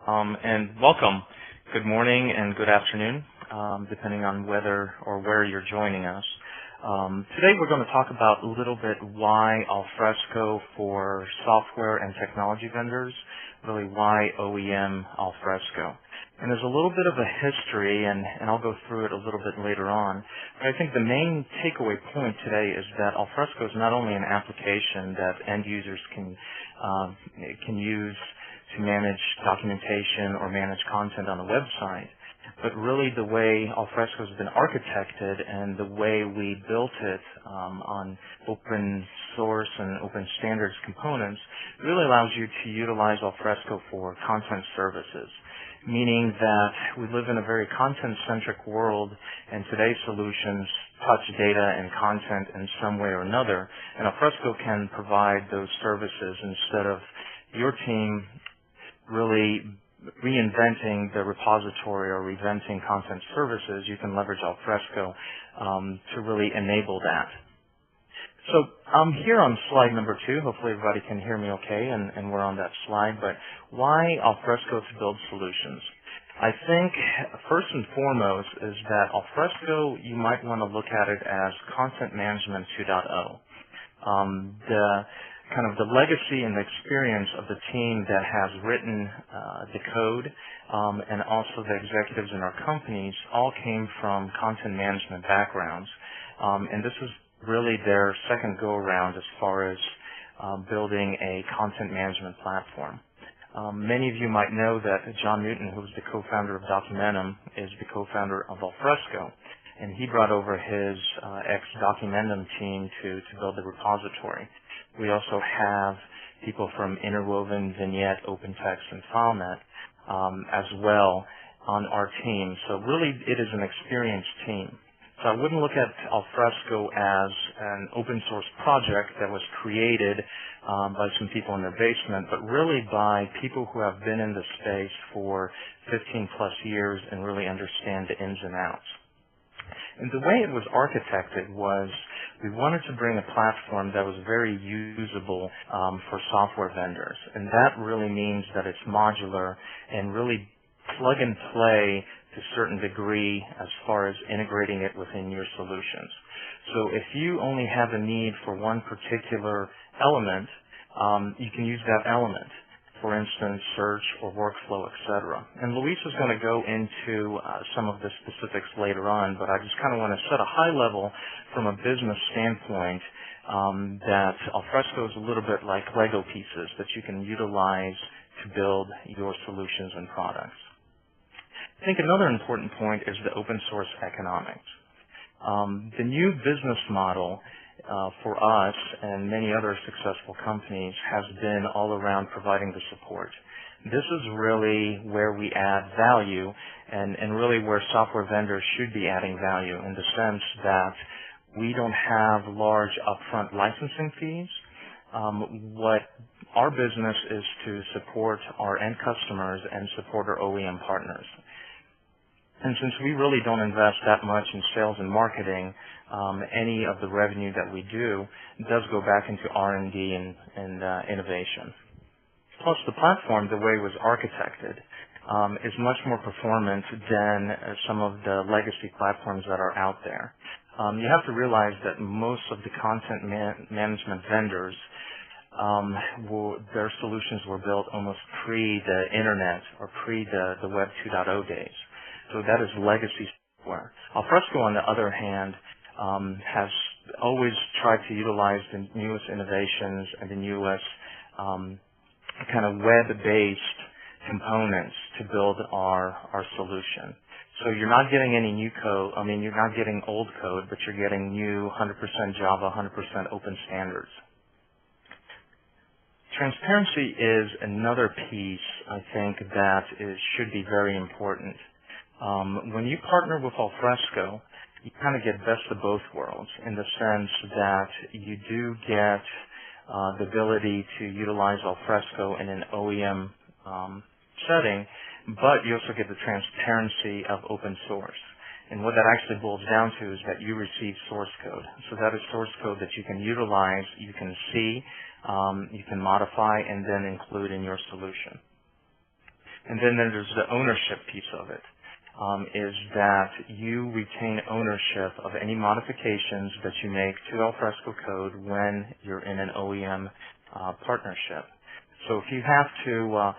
and welcome. Good morning and good afternoon, depending on whether or where you're joining us. Today we're going to talk about a little bit why Alfresco for software and technology vendors, really why OEM Alfresco. And there's a little bit of a history, and I'll go through it a little bit later on. But I think the main takeaway point today is that Alfresco is not only an application that end users can use to manage documentation or manage content on a website, but really the way Alfresco has been architected and the way we built it on open source and open standards components really allows you to utilize Alfresco for content services, meaning that we live in a very content-centric world, and today's solutions touch data and content in some way or another, and Alfresco can provide those services instead of your team really reinventing the repository or reinventing content services. You can leverage Alfresco to really enable that. So I'm here on slide number 2. Hopefully everybody can hear me okay, and we're on that slide. But why Alfresco to build solutions? I think first and foremost is that Alfresco, you might want to look at it as content management 2.0. The legacy and the experience of the team that has written the code and also the executives in our companies all came from content management backgrounds. And this is really their second go-around as far as building a content management platform. Many of you might know that John Newton, who was the co-founder of Documentum, is the co-founder of Alfresco. And he brought over his ex-Documentum team to build the repository. We also have people from Interwoven, Vignette, OpenText, and FileNet as well on our team. So really it is an experienced team. So I wouldn't look at Alfresco as an open source project that was created by some people in their basement, but really by people who have been in the space for 15 plus years and really understand the ins and outs. And the way it was architected was we wanted to bring a platform that was very usable for software vendors. And that really means that it's modular and really plug and play to a certain degree as far as integrating it within your solutions. So if you only have a need for one particular element, you can use that element. For instance, search or workflow, etc. And Luis is going to go into some of the specifics later on, but I just kind of want to set a high level from a business standpoint that Alfresco is a little bit like Lego pieces that you can utilize to build your solutions and products. I think another important point is the open source economics. The new business model for us and many other successful companies has been all around providing the support. This is really where we add value and really where software vendors should be adding value in the sense that we don't have large upfront licensing fees. What our business is to support our end customers and support our OEM partners. And since we really don't invest that much in sales and marketing, any of the revenue that we do does go back into R&D and innovation. Plus, the platform, the way it was architected, is much more performant than some of the legacy platforms that are out there. You have to realize that most of the content management vendors, their solutions were built almost pre the internet or pre the Web 2.0 days. So that is legacy software. Alfresco, on the other hand, has always tried to utilize the newest innovations and the newest kind of web-based components to build our solution. So you're not getting any new code. I mean, you're not getting old code, but you're getting new 100% Java, 100% open standards. Transparency is another piece, I think, that should be very important. When you partner with Alfresco, you kind of get best of both worlds in the sense that you do get the ability to utilize Alfresco in an OEM setting, but you also get the transparency of open source. And what that actually boils down to is that you receive source code. So that is source code that you can utilize, you can see, you can modify, and then include in your solution. And then there's the ownership piece of it, is that you retain ownership of any modifications that you make to Alfresco code when you're in an OEM partnership. So if you have to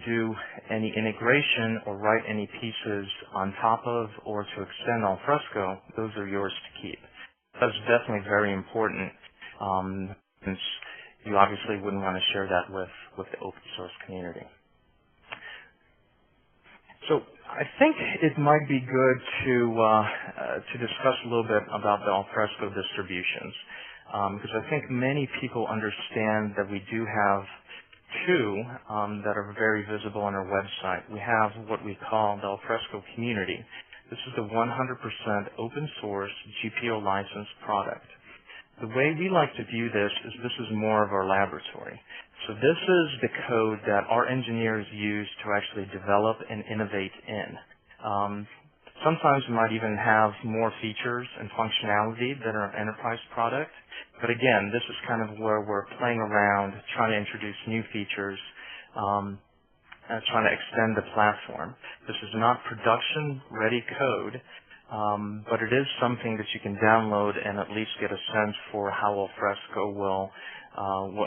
do any integration or write any pieces on top of or to extend Alfresco, those are yours to keep. That's definitely very important, since you obviously wouldn't want to share that with the open source community. So I think it might be good to discuss a little bit about the Alfresco distributions, because I think many people understand that we do have two that are very visible on our website. We have what we call the Alfresco community. This is the 100% open source GPO licensed product. The way we like to view this is more of our laboratory. So this is the code that our engineers use to actually develop and innovate in. Sometimes we might even have more features and functionality than our enterprise product. But again, this is kind of where we're playing around, trying to introduce new features, and trying to extend the platform. This is not production-ready code, but it is something that you can download and at least get a sense for how Alfresco will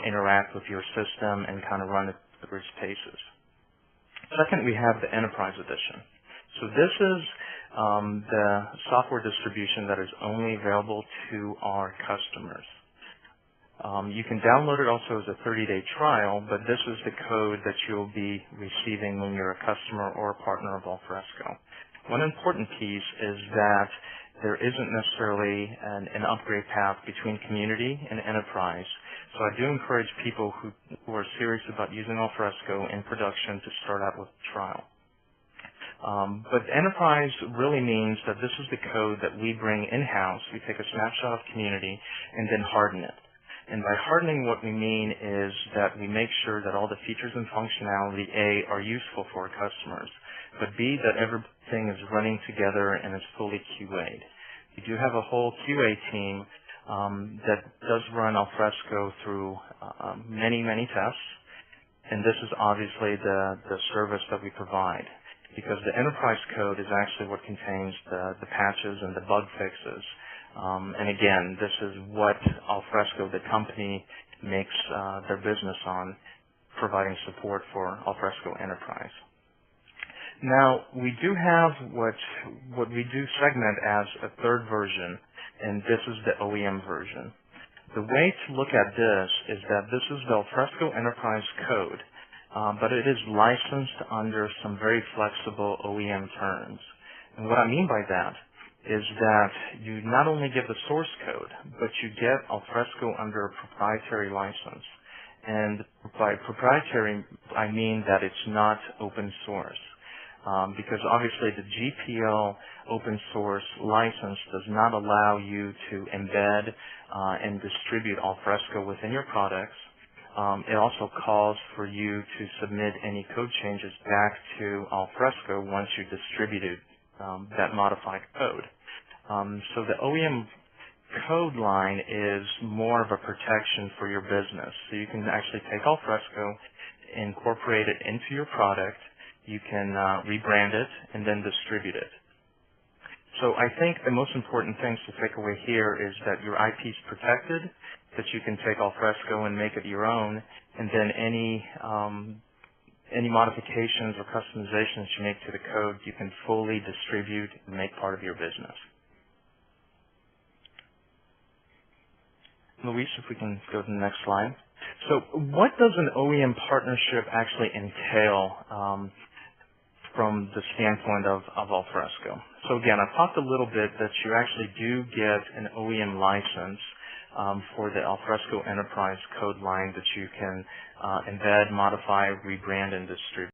interact with your system and kind of run it through its paces. Second, we have the Enterprise Edition. So this is the software distribution that is only available to our customers. You can download it also as a 30-day trial, but this is the code that you'll be receiving when you're a customer or a partner of Alfresco. One important piece is that there isn't necessarily an upgrade path between community and enterprise. So I do encourage people who are serious about using Alfresco in production to start out with a trial. But enterprise really means that this is the code that we bring in-house. We take a snapshot of community and then harden it. And by hardening, what we mean is that we make sure that all the features and functionality, A, are useful for our customers, but B, that everything is running together and is fully QA'd. We do have a whole QA team that does run Alfresco through many, many tests, and this is obviously the service that we provide, because the enterprise code is actually what contains the patches and the bug fixes. And again, this is what Alfresco, the company, makes their business on, providing support for Alfresco Enterprise. Now, we do have what we do segment as a third version, and this is the OEM version. The way to look at this is that this is the Alfresco Enterprise code, but it is licensed under some very flexible OEM terms. And what I mean by that is that you not only get the source code, but you get Alfresco under a proprietary license. And by proprietary, I mean that it's not open source. Because obviously the GPL open source license does not allow you to embed and distribute Alfresco within your products. It also calls for you to submit any code changes back to Alfresco once you distributed that modified code. So the OEM code line is more of a protection for your business. So you can actually take Alfresco, incorporate it into your product, you can rebrand it, and then distribute it. So I think the most important things to take away here is that your IP is protected, that you can take Alfresco and make it your own, and then any modifications or customizations you make to the code, you can fully distribute and make part of your business. Luis, if we can go to the next slide. So what does an OEM partnership actually entail from the standpoint of Alfresco? So again, I've talked a little bit that you actually do get an OEM license for the Alfresco Enterprise code line that you can embed, modify, rebrand, and distribute.